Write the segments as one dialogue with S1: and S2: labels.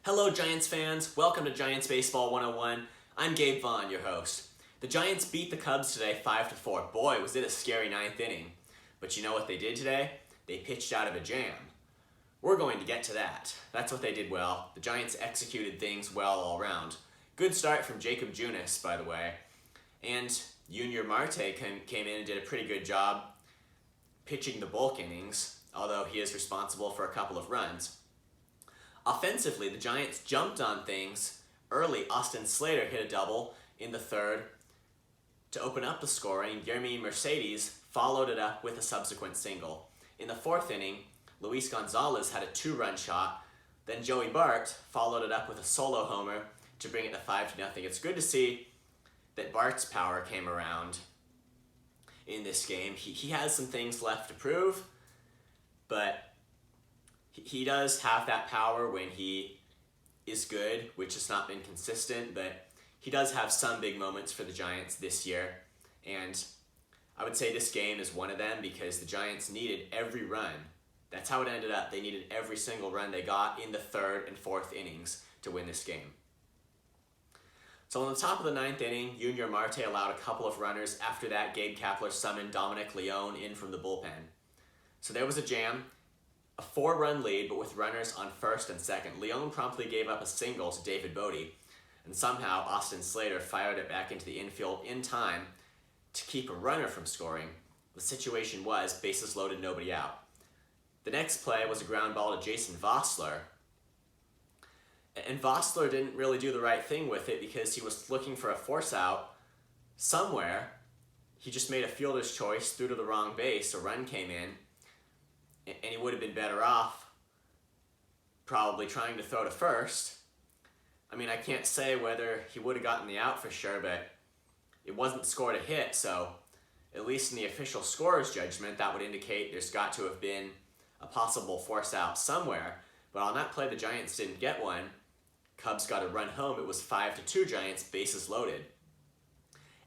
S1: Hello Giants fans, welcome to Giants Baseball 101. I'm Gabe Vaughn, your host. The Giants beat the Cubs today 5-4. Boy, was it a scary ninth inning. But you know what they did today? They pitched out of a jam. We're going to get to that. That's what they did well. The Giants executed things well all around. Good start from Jacob Junis, by the way. And Junior Marte came in and did a pretty good job pitching the bulk innings, although he is responsible for a couple of runs. Offensively, the Giants jumped on things early. Austin Slater hit a double in the third to open up the scoring. Yermin Mercedes followed it up with a subsequent single. In the fourth inning, Luis Gonzalez had a 2-run shot. Then Joey Bart followed it up with a solo homer to bring it to 5-0. It's good to see that Bart's power came around in this game. He has some things left to prove, but he does have that power when he is good, which has not been consistent, but he does have some big moments for the Giants this year. And I would say this game is one of them because the Giants needed every run. That's how it ended up. They needed every single run they got in the third and fourth innings to win this game. So on the top of the ninth inning, Junior Marte allowed a couple of runners. After that, Gabe Kapler summoned Dominic Leone in from the bullpen. So there was a jam. A 4-run lead, but with runners on first and second. Leone promptly gave up a single to David Bodie, and somehow Austin Slater fired it back into the infield in time to keep a runner from scoring. The situation was bases loaded, nobody out. The next play was a ground ball to Jason Vosler, and Vosler didn't really do the right thing with it because he was looking for a force out somewhere. He just made a fielder's choice, threw to the wrong base, a run came in, and he would have been better off probably trying to throw to first. I mean, I can't say whether he would have gotten the out for sure, but it wasn't scored a hit, so at least in the official scorer's judgment, that would indicate there's got to have been a possible force out somewhere. But on that play, the Giants didn't get one. Cubs got a run home. It was 5-2 Giants, bases loaded.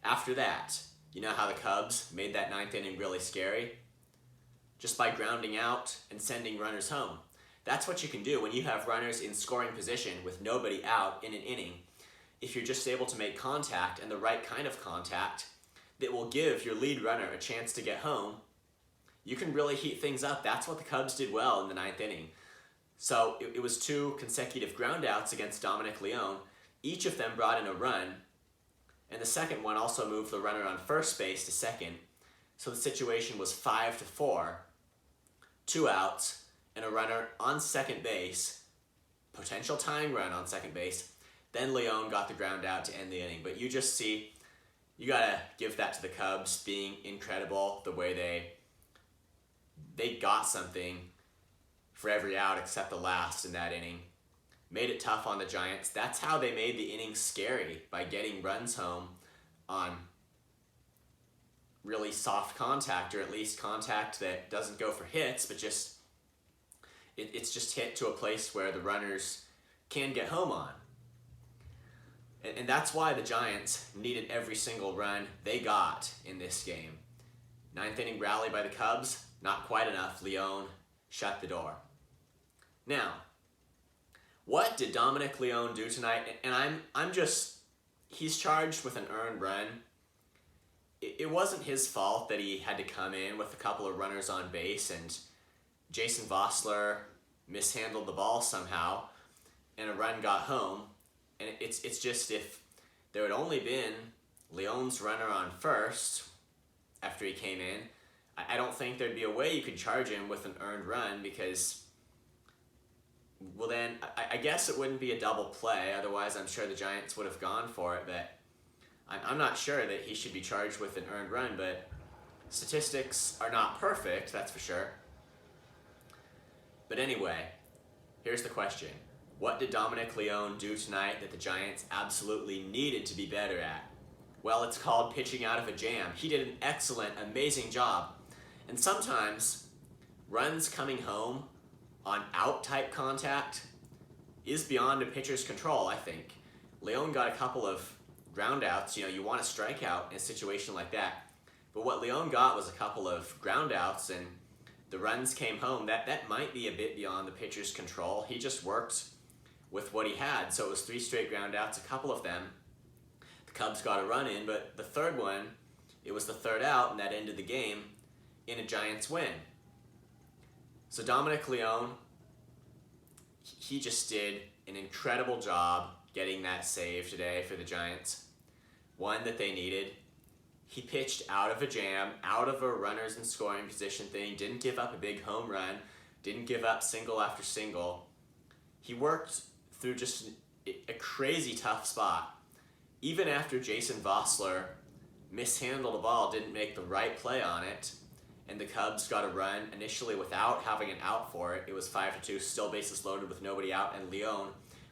S1: After that, you know how the Cubs made that ninth inning really scary? Just by grounding out and sending runners home. That's what you can do when you have runners in scoring position with nobody out in an inning. If you're just able to make contact and the right kind of contact that will give your lead runner a chance to get home, you can really heat things up. That's what the Cubs did well in the ninth inning. So it was 2 consecutive ground outs against Dominic Leone. Each of them brought in a run, and the second one also moved the runner on first base to second. So the situation was 5-4. 2 outs, and a runner on second base, potential tying run on second base. Then Leone got the ground out to end the inning. But you just see, you gotta give that to the Cubs being incredible, the way they got something for every out except the last in that inning. Made it tough on the Giants. That's how they made the inning scary, by getting runs home on really soft contact, or at least contact that doesn't go for hits, but just it's just hit to a place where the runners can get home on. And that's why the Giants needed every single run they got in this game. Ninth inning rally by the Cubs, not quite enough. Leone shut the door. Now, what did Dominic Leone do tonight? And he's charged with an earned run. It wasn't his fault that he had to come in with a couple of runners on base, and Jason Vosler mishandled the ball somehow, and a run got home. And it's just, if there had only been Leone's runner on first after he came in, I don't think there'd be a way you could charge him with an earned run, because, well then, I guess it wouldn't be a double play. Otherwise, I'm sure the Giants would have gone for it, but I'm not sure that he should be charged with an earned run, but statistics are not perfect, that's for sure. But anyway, here's the question. What did Dominic Leone do tonight that the Giants absolutely needed to be better at? Well, it's called pitching out of a jam. He did an excellent, amazing job. And sometimes, runs coming home on out-type contact is beyond a pitcher's control, I think. Leone got a couple of ground outs. You want a strikeout in a situation like that. But what Leone got was a couple of ground outs, and the runs came home. That might be a bit beyond the pitcher's control. He just worked with what he had. So it was 3 straight ground outs, a couple of them. The Cubs got a run in, but the third one, it was the third out, and that ended the game in a Giants win. So Dominic Leone, he just did an incredible job getting that save today for the Giants. One that they needed. He pitched out of a jam, out of a runners in scoring position thing, didn't give up a big home run, didn't give up single after single. He worked through just a crazy tough spot. Even after Jason Vossler mishandled the ball, didn't make the right play on it, and the Cubs got a run initially without having an out for it. It was 5-2, still bases loaded with nobody out, and Leone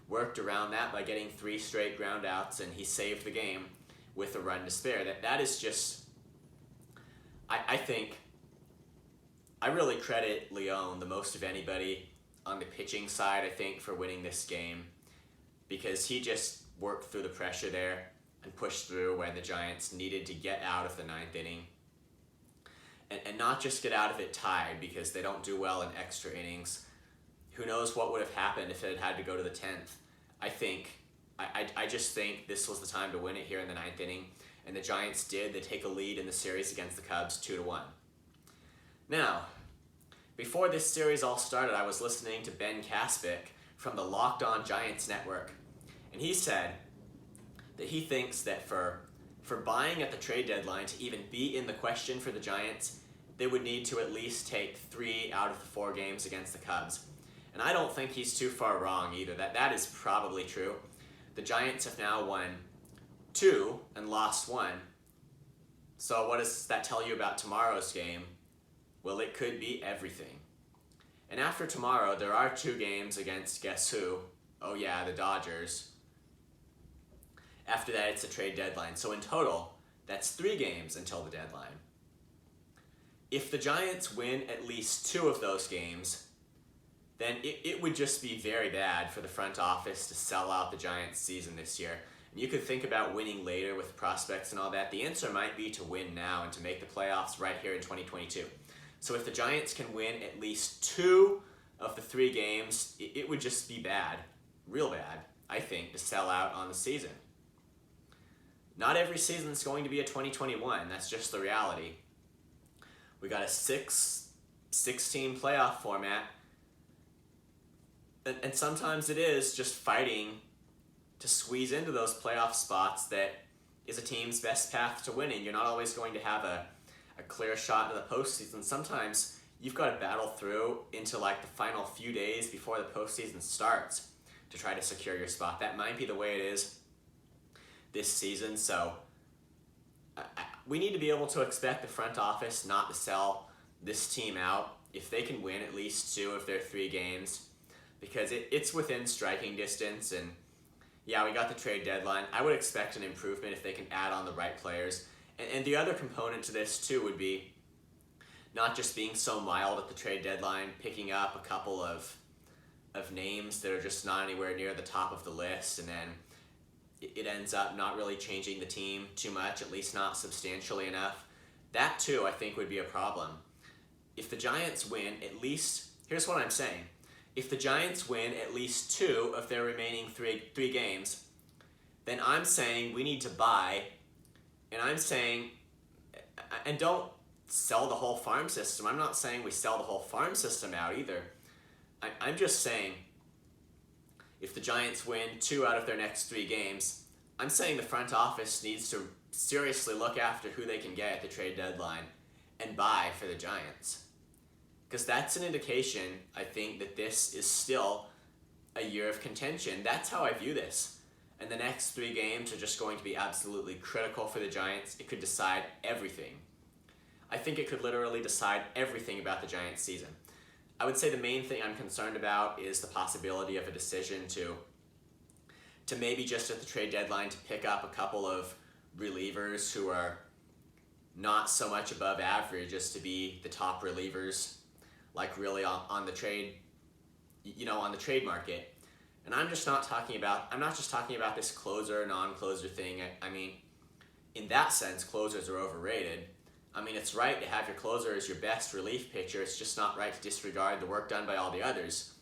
S1: worked around that by getting 3 straight ground outs, and he saved the game with a run to spare. That is just, I think, I really credit Leone the most of anybody on the pitching side, I think, for winning this game, because he just worked through the pressure there and pushed through when the Giants needed to get out of the 9th inning. And not just get out of it tied, because they don't do well in extra innings. Who knows what would have happened if it had to go to the 10th. I just think this was the time to win it here in the 9th inning, and the Giants did. They take a lead in the series against the Cubs 2-1. Now, before this series all started, I was listening to Ben Caspick from the Locked On Giants Network, and he said that he thinks that for buying at the trade deadline to even be in the question for the Giants, they would need to at least take 3 out of the 4 games against the Cubs. And I don't think he's too far wrong either. That is probably true. The Giants have now won 2 and lost 1. So what does that tell you about tomorrow's game? Well, it could be everything. And after tomorrow, there are 2 games against guess who? Oh yeah, the Dodgers. After that, it's a trade deadline. So in total, that's 3 games until the deadline. If the Giants win at least 2 of those games, then it would just be very bad for the front office to sell out the Giants season this year. And you could think about winning later with prospects and all that. The answer might be to win now and to make the playoffs right here in 2022. So if the Giants can win at least 2 of the 3 games, it would just be bad, real bad, I think, to sell out on the season. Not every season is going to be a 2021. That's just the reality. We got a 6-team playoff format. And sometimes it is just fighting to squeeze into those playoff spots that is a team's best path to winning. You're not always going to have a clear shot into the postseason. Sometimes you've got to battle through into like the final few days before the postseason starts to try to secure your spot. That might be the way it is this season. So we need to be able to expect the front office not to sell this team out if they can win at least 2 of their 3 games, because it's within striking distance. And yeah, we got the trade deadline. I would expect an improvement if they can add on the right players. And the other component to this too would be not just being so mild at the trade deadline, picking up a couple of names that are just not anywhere near the top of the list, and then it ends up not really changing the team too much, at least not substantially enough. That too, I think, would be a problem. If the Giants win at least, here's what I'm saying. If the Giants win at least 2 of their remaining three games, then I'm saying we need to buy, and I'm saying, and don't sell the whole farm system. I'm not saying we sell the whole farm system out either. I'm just saying if the Giants win 2 out of their next 3 games, I'm saying the front office needs to seriously look after who they can get at the trade deadline and buy for the Giants. Because that's an indication, I think, that this is still a year of contention. That's how I view this. And the next 3 games are just going to be absolutely critical for the Giants. It could decide everything. I think it could literally decide everything about the Giants season. I would say the main thing I'm concerned about is the possibility of a decision to maybe just at the trade deadline to pick up a couple of relievers who are not so much above average as to be the top relievers, like really on the trade, on the trade market. And I'm not just talking about this closer, non-closer thing. I mean, in that sense, closers are overrated. I mean, it's right to have your closer as your best relief pitcher. It's just not right to disregard the work done by all the others.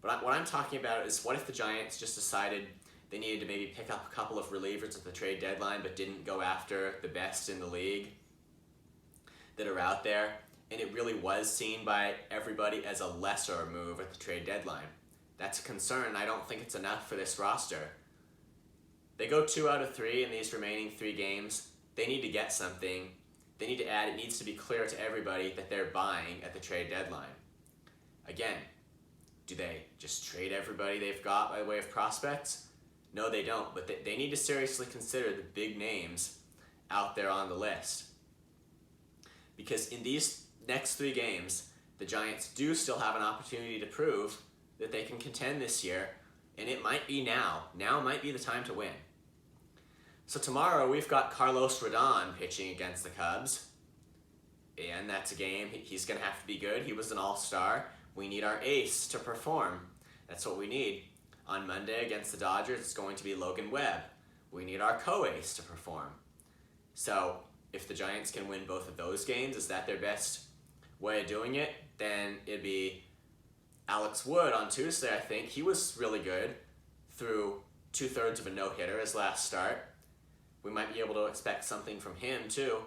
S1: What I'm talking about is, what if the Giants just decided they needed to maybe pick up a couple of relievers at the trade deadline but didn't go after the best in the league that are out there, and it really was seen by everybody as a lesser move at the trade deadline. That's a concern. I don't think it's enough for this roster. They go 2 out of 3 in these remaining 3 games. They need to get something. They need to add. It needs to be clear to everybody that they're buying at the trade deadline. Again, do they just trade everybody they've got by way of prospects? No, they don't, but they need to seriously consider the big names out there on the list. Because in these next 3 games, the Giants do still have an opportunity to prove that they can contend this year, and it might be now. Now might be the time to win. So tomorrow we've got Carlos Rodon pitching against the Cubs, and that's a game he's going to have to be good. He was an all-star. We need our ace to perform. That's what we need. On Monday against the Dodgers, it's going to be Logan Webb. We need our co-ace to perform. So if the Giants can win both of those games, is that their best way of doing it? Then it'd be Alex Wood on Tuesday, I think. He was really good through 2/3 of a no-hitter his last start. We might be able to expect something from him too.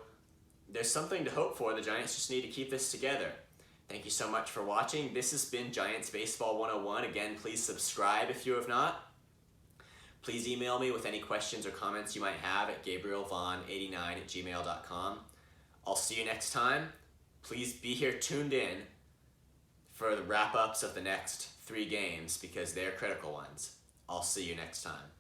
S1: There's something to hope for. The Giants just need to keep this together. Thank you so much for watching. This has been Giants Baseball 101. Again, please subscribe if you have not. Please email me with any questions or comments you might have at gabrielvaughn89@gmail.com. I'll see you next time. Please be here tuned in for the wrap-ups of the next 3 games because they're critical ones. I'll see you next time.